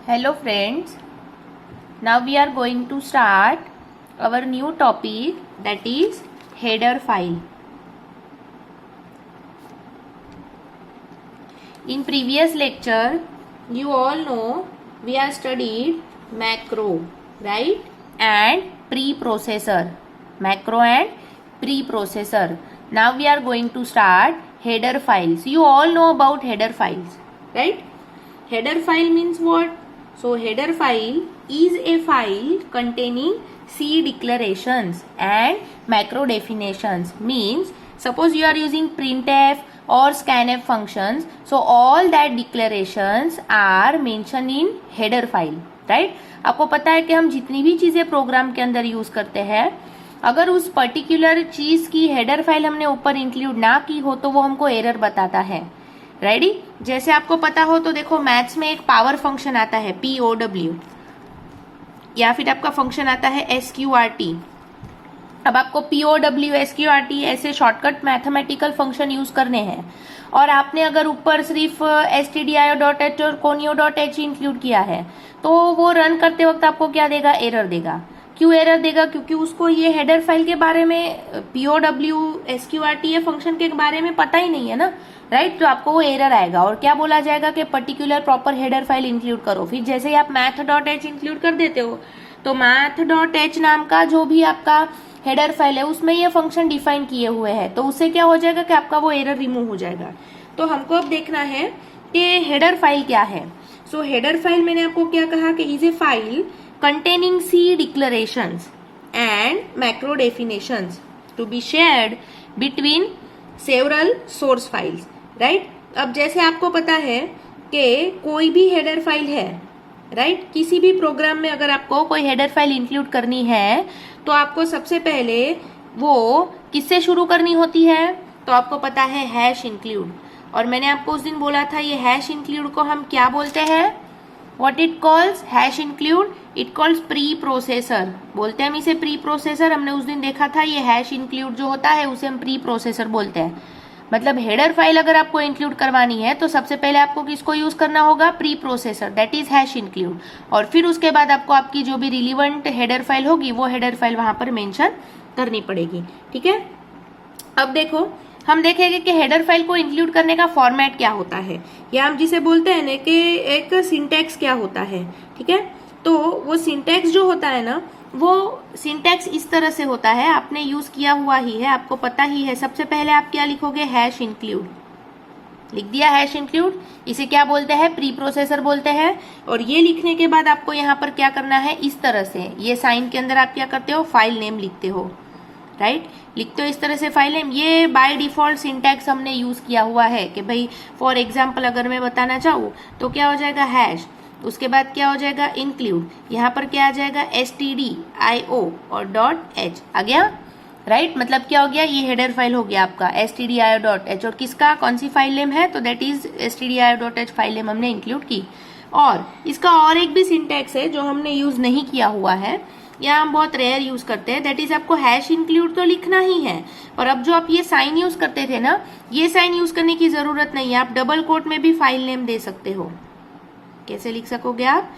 Hello friends, now we are going to start our new topic, that is header file. In previous lecture, you all know we have studied macro, right? And preprocessor. Macro and preprocessor. Now we are going to start header files. You all know about header files, right? Header file means what? So header file is a file containing C declarations and macro definitions. Means suppose you are using printf or scanf functions, so all that declarations are mentioned in header file, right? आपको पता है कि हम जितनी भी चीजें programme के अंदर यूज करते हैं, अगर उस पर्टिकुलर चीज की हेडर फाइल हमने ऊपर इंक्लूड ना की हो तो वो हमको एरर बताता है. रेडी? जैसे आपको पता हो तो देखो, मैथ्स में एक पावर फंक्शन आता है POW, या फिर आपका फंक्शन आता है SQRT. अब आपको POW, SQRT ऐसे शॉर्टकट मैथमेटिकल फंक्शन यूज करने हैं, और आपने अगर ऊपर सिर्फ stdio.h और conio.h इंक्लूड किया है, तो वो रन करते वक्त आपको क्या देगा? एरर देगा. क्यों एरर देगा? क्योंकि उसको ये हेडर फाइल के बारे में, POW, SQRT ये फंक्शन के बारे में पता ही नहीं है ना, राइट? तो आपको वो एरर आएगा और क्या बोला जाएगा कि particular proper header file include करो. फिर जैसे ही आप math.h इंक्लूड कर देते हो, तो math.h नाम का जो भी आपका हेडर फाइल है उसमें ये फंक्शन डिफाइन किए हुए हैं, तो उससे क्या हो जाएगा कि आपका वो एरर रिमूव हो जाएगा. तो हमको अब देखना है कि हेडर फाइल क्या है. सो हेडर फाइल मैंने आपको क्या कहा कि is a file containing C declarations and macro definitions to be shared between several source files, right? अब जैसे आपको पता है कि कोई भी हेडर फाइल है, राइट? किसी भी प्रोग्राम में अगर आपको कोई हेडर फाइल इंक्लूड करनी है तो आपको सबसे पहले वो किससे शुरू करनी होती है? तो आपको पता है हैश इंक्लूड. और मैंने आपको उस दिन बोला था ये हैश इंक्लूड को हम क्या बोलते हैं? What it calls hash include? It calls preprocessor. बोलते हैं हम इसे preprocessor. हमने उस दिन देखा था ये hash include जो होता है उसे हम preprocessor बोलते हैं. मतलब हेडर फाइल अगर आपको इंक्लूड करवानी है तो सबसे पहले आपको किसको यूज करना होगा? Preprocessor, that is hash include. और फिर उसके बाद आपको आपकी जो भी रिलीवेंट हेडर फाइल होगी वो हेडर फाइल वहां पर मेंशन करनी पड़ेगी. ठीक है? अब देखो, हम देखेंगे कि हेडर फाइल को इंक्लूड करने का फॉर्मेट क्या होता है, या हम जिसे बोलते हैं ना कि एक सिंटैक्स क्या होता है. ठीक है? तो वो सिंटैक्स जो होता है ना, वो सिंटैक्स इस तरह से होता है, आपने यूज किया हुआ ही है, आपको पता ही है. सबसे पहले आप क्या लिखोगे? Hash include. लिख दिया हैश इंक्लूड. इसे क्या बोलते हैं? प्रीप्रोसेसर बोलते हैं. और ये लिखने के बाद आपको यहाँ पर क्या करना है? इस तरह से ये साइन के अंदर आप क्या करते हो? फाइल नेम लिखते हो, राइट? लिखते हो इस तरह से फाइल नेम. ये बाय डिफॉल्ट सिंटैक्स हमने यूज किया हुआ है कि भाई फॉर एग्जांपल अगर मैं बताना चाहूँ तो क्या हो जाएगा? हैश, उसके बाद क्या हो जाएगा? इंक्लूड, यहाँ पर क्या आ जाएगा? stdio और .h आ गया, राइट? मतलब क्या हो गया? ये हेडर फाइल हो गया आपका stdio.h. और किसका, कौन सी फाइल नेम है? तो that is stdio.h file name हमने इंक्लूड की. और इसका और एक भी सिंटैक्स है जो हमने यूज नहीं किया हुआ है, या हम बहुत रेयर यूज करते हैं, दैट इज आपको हैश इंक्लूड तो लिखना ही है. और अब जो आप ये साइन यूज करते थे ना, ये साइन यूज करने की जरूरत नहीं है. आप डबल कोट में भी फाइल नेम दे सकते हो. कैसे लिख सकोगे आप?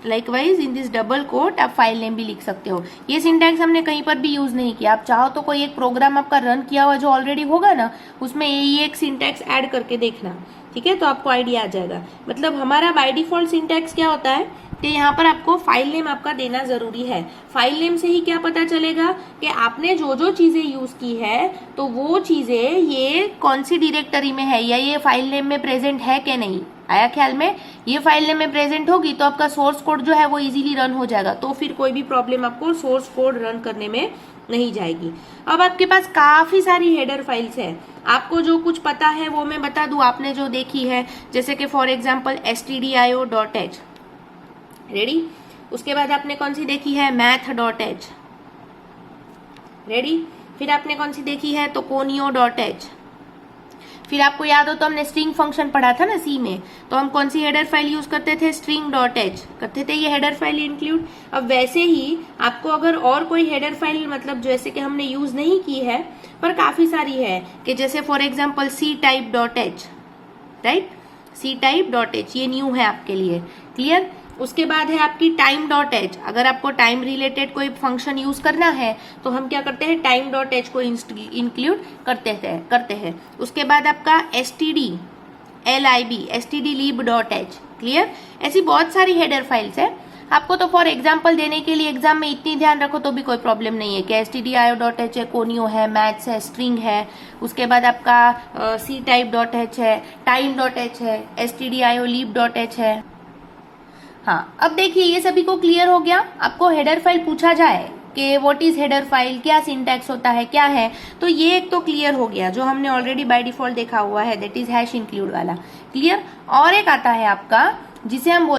Likewise in this double quote आप फाइल नेम भी लिख सकते हो. ये सिंटैक्स हमने कहीं पर भी यूज नहीं किया. आप चाहो तो कोई एक प्रोग्राम आपका रन किया हुआ जो ऑलरेडी होगा ना, उसमें ये एक सिंटैक्स ऐड करके देखना. ठीक है? तो आपको आइडिया आ जाएगा. मतलब हमारा बाय डिफॉल्ट सिंटैक्स क्या होता है कि यहाँ पर आपको फाइल नेम आपका देना जरूरी है. फाइल नेम से ही क्या पता चलेगा कि आपने जो जो चीजें यूज की है तो वो चीजें ये कौन सी डायरेक्टरी में है, या ये फाइल नेम में प्रेजेंट है कि नहीं. आया ख्याल में? ये फाइल नेम में प्रेजेंट होगी तो आपका सोर्स कोड जो है वो इजीली रन हो जाएगा. तो फिर कोई भी प्रॉब्लम आपको सोर्स कोड रन करने में नहीं जाएगी. अब आपके पास काफी सारी हेडर फाइल्स है. आपको जो कुछ पता है वो मैं बता दूं, आपने जो देखी है, जैसे कि फॉर एग्जांपल stdio.h. रेडी? उसके बाद आपने कौन सी देखी है? math.h. रेडी? फिर आपने कौन सी देखी है? तो conio.h. फिर आपको याद हो तो हमने स्ट्रिंग फंक्शन पढ़ा था ना सी में, तो हम कौन सी हेडर फाइल यूज करते थे? string.h करते थे, ये हेडर फाइल इंक्लूड. अब वैसे ही आपको अगर और कोई हेडर फाइल, मतलब जैसे कि हमने यूज नहीं की है पर काफी सारी है, कि जैसे for example ctype.h, right? ctype.h ये न्यू है आपके लिए. क्लियर? उसके बाद है आपकी टाइम डॉट एच। अगर आपको टाइम रिलेटेड कोई फंक्शन यूज करना है तो हम क्या करते हैं, टाइम डॉट एच को इंक्लूड करते हैं। उसके बाद आपका stdlib.h। क्लियर? ऐसी बहुत सारी हेडर फाइल्स है। आपको तो फॉर एग्जाम्पल देने के लिए एग्जाम में इतनी ध्यान रखो तो भी कोई प्रॉब्लम नहीं है कि stdio.h है, कोनियो है, मैथ्स है, स्ट्रिंग है, उसके बाद आपका ctype.h है, time.h है, stdiolib.h है। हाँ, अब देखिए ये सभी को क्लियर हो गया। आपको हेडर फाइल पूछा जाए कि व्हाट इज हेडर फाइल, क्या सिंटैक्स होता है, क्या है, तो ये एक तो क्लियर हो गया जो हमने ऑलरेडी बाय डिफॉल्ट देखा हुआ है, दैट इज हैश इंक्लूड वाला। क्लियर? और एक आता है आपका जिसे हम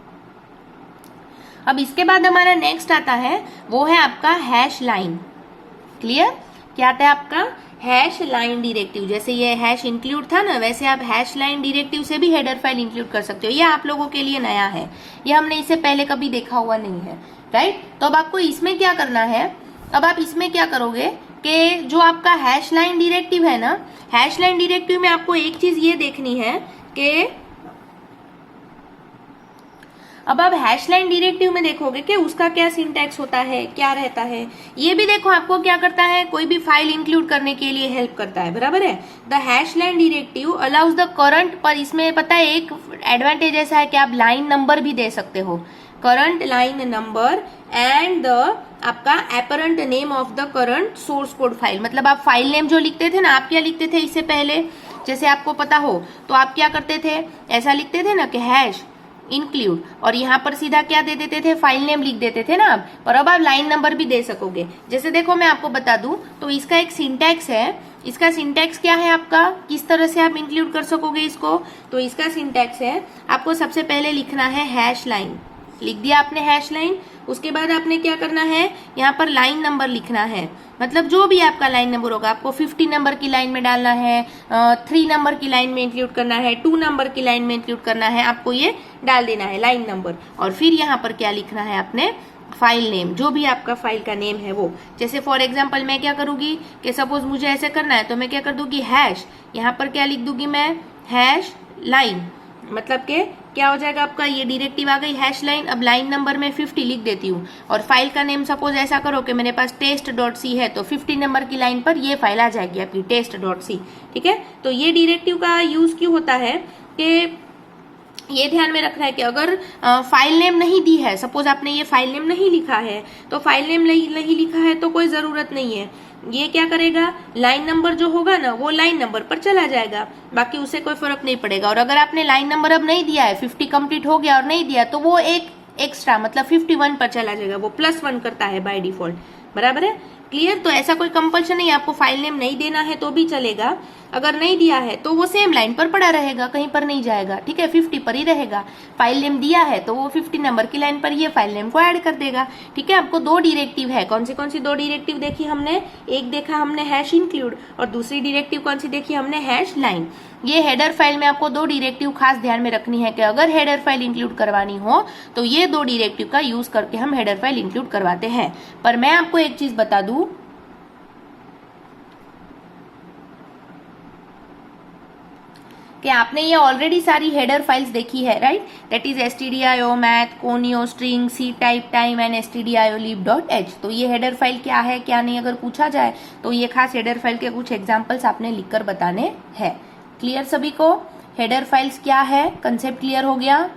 अब इसके बाद हमारा नेक्स्ट आता है, वो है आपका हैश लाइन। क्लियर? क्या आता है आपका? Hash line directive. जैसे ये हैश इंक्लूड था ना, वैसे आप हैश लाइन डायरेक्टिव से भी हेडर फाइल इंक्लूड कर सकते हो। ये आप लोगों के लिए नया है, ये हमने इससे पहले कभी देखा हुआ नहीं है, राइट? तो अब आपको इसमें क्या करना है, अब आप इसमें क्या करोगे कि जो आपका हैश लाइन डायरेक्टिव है ना, हैश लाइन डायरेक्टिव में आपको एक चीज ये देखनी है कि अब आप हैश लाइन डायरेक्टिव में देखोगे कि उसका क्या सिंटैक्स होता है, क्या रहता है। ये भी देखो आपको क्या करता है, कोई भी फाइल इंक्लूड करने के लिए हेल्प करता है, बराबर है। The hash line directive allows the current, पर इसमें पता है एक एडवांटेज ऐसा है कि आप लाइन नंबर भी दे सकते हो, current line number and the आपका apparent name of the current source code file. मतलब आप फाइल नेम जो लिखते थे ना, आप क्या लिखते थे इससे पहले, जैसे आपको पता हो तो आप क्या करते थे, ऐसा लिखते थे ना कि हैश इंक्लूड, और यहाँ पर सीधा क्या दे देते थे, फाइल नेम लिख देते थे ना आप। और अब आप लाइन नंबर भी दे सकोगे। जैसे देखो मैं आपको बता दूं तो इसका एक सिंटैक्स है, इसका सिंटैक्स क्या है आपका, किस तरह से आप इंक्लूड कर सकोगे इसको। तो इसका सिंटैक्स है, आपको सबसे पहले लिखना है हैश लाइन, लिख दिया आपने हैश लाइन। उसके बाद आपने क्या करना है, यहाँ पर लाइन नंबर लिखना है। मतलब जो भी आपका लाइन नंबर होगा, आपको 50 नंबर की लाइन में डालना है, 3 नंबर की लाइन में इंक्लूड करना है, 2 नंबर की लाइन में इंक्लूड करना है, आपको ये डाल देना है लाइन नंबर। और फिर यहाँ पर क्या लिखना है आपने, फाइल नेम, जो भी आपका फाइल का नेम है वो। जैसे फॉर एग्जाम्पल मैं क्या करूंगी कि सपोज मुझे ऐसे करना है तो मैं क्या कर दूंगी, हैश, यहाँ पर क्या लिख दूंगी मैं, हैश लाइन। मतलब के क्या हो जाएगा आपका, ये डायरेक्टिव आ गई हैश लाइन। अब लाइन नंबर में 50 लिख देती हूँ और फाइल का नेम सपोज ऐसा करो कि मेरे पास test.c है, तो 50 नंबर की लाइन पर ये फाइल आ जाएगी आपकी test.c। ठीक है? तो ये डायरेक्टिव का यूज क्यों होता है कि ये ध्यान में रखना है कि अगर फाइल नेम नहीं दी है, सपोज आपने ये फाइल नेम नहीं लिखा है, तो फाइल नेम नहीं लिखा है तो कोई जरूरत नहीं है, ये क्या करेगा, लाइन नंबर जो होगा ना वो लाइन नंबर पर चला जाएगा, बाकी उसे कोई फर्क नहीं पड़ेगा। और अगर आपने लाइन नंबर अब नहीं दिया है, 50 कंप्लीट हो गया और नहीं दिया, तो वो एक एक्स्ट्रा मतलब 51 पर चला जाएगा, वो +1 करता है बाय डिफॉल्ट, बराबर है। क्लियर? तो ऐसा कोई कंपल्शन नहीं, आपको फाइल नेम नहीं देना है तो भी चलेगा, अगर नहीं दिया है तो वो सेम लाइन पर पड़ा रहेगा, कहीं पर नहीं जाएगा। ठीक है? 50 पर ही रहेगा। फाइल नेम दिया है तो वो 50 नंबर की लाइन पर ये फाइल नेम को ऐड कर देगा। ठीक है? आपको 2 डायरेक्टिव है, कौन सी 2 डायरेक्टिव देखी हमने, एक देखा हमने हैश इंक्लूड और दूसरी डायरेक्टिव कौन सी देखी हमने, हैश लाइन। ये हेडर फाइल में आपको 2 डायरेक्टिव खास ध्यान में रखनी है कि अगर हेडर फाइल इंक्लूड करवानी हो तो ये 2 डायरेक्टिव का यूज करके हम हेडर फाइल इंक्लूड करवाते हैं। पर मैं आपको एक चीज बता दूं कि आपने ये ऑलरेडी सारी हेडर फाइल्स देखी है, right? That is stdio, math, conio, string, ctype, time and stdiolib.h। तो ये हेडर फाइल क्या है क्या नहीं अगर पूछा जाए तो ये खास हेडर फाइल के कुछ एग्जांपल्स आपने लिखकर बताने हैं। क्लियर सभी को? हेडर फाइल्स क्या है, कंसेप्ट क्लियर हो गया?